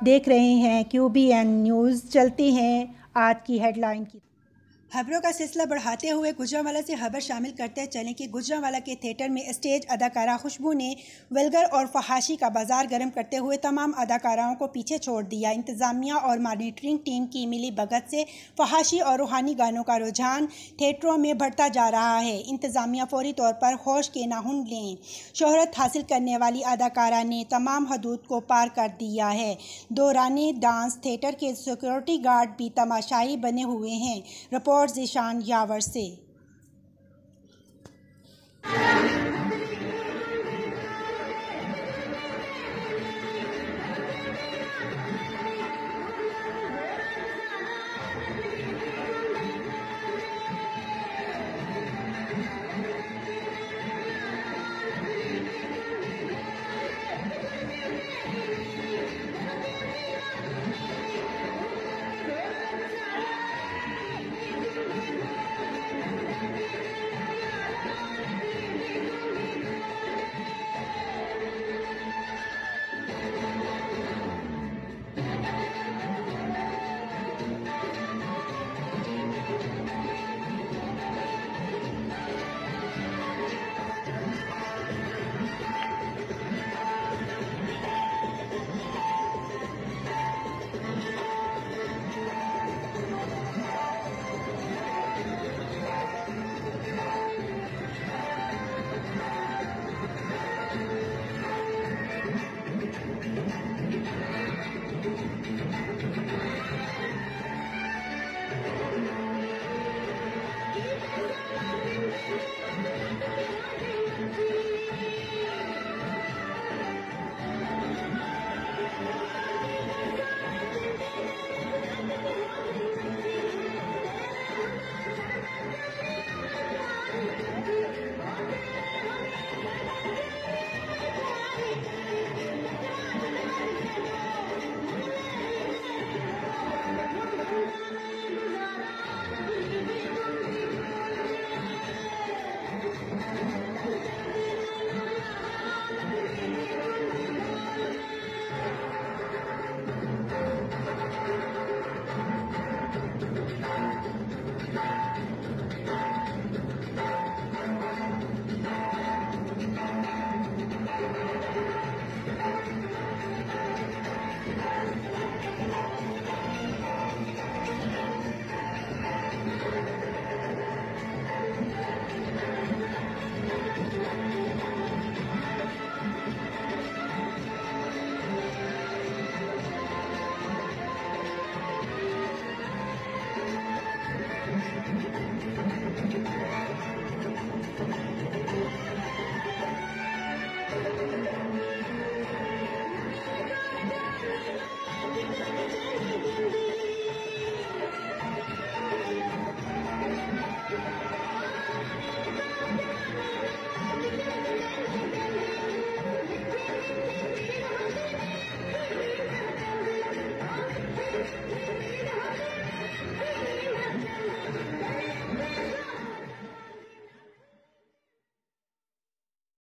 आप देख रहे हैं QBN न्यूज़। चलती हैं आज की हेडलाइन की खबरों का सिलसिला बढ़ाते हुए गुजरांवाला से खबर शामिल करते चलें कि गुजरांवाला के थिएटर में स्टेज अदाकारा खुशबू ने वल्गर और फहाशी का बाजार गर्म करते हुए तमाम अदाकाराओं को पीछे छोड़ दिया। इंतज़ामिया और मॉनिटरिंग टीम की मिली भगत से फहाशी और रूहानी गानों का रुझान थिएटरों में बढ़ता जा रहा है। इंतज़ामिया फौरी तौर पर होश के नाखून लें। शोहरत हासिल करने वाली अदाकारा ने तमाम हदूद को पार कर दिया है। दौरान डांस थिएटर के सिक्योरिटी गार्ड भी तमाशाई बने हुए हैं। रिपोर्ट ज़ीशान यावर से।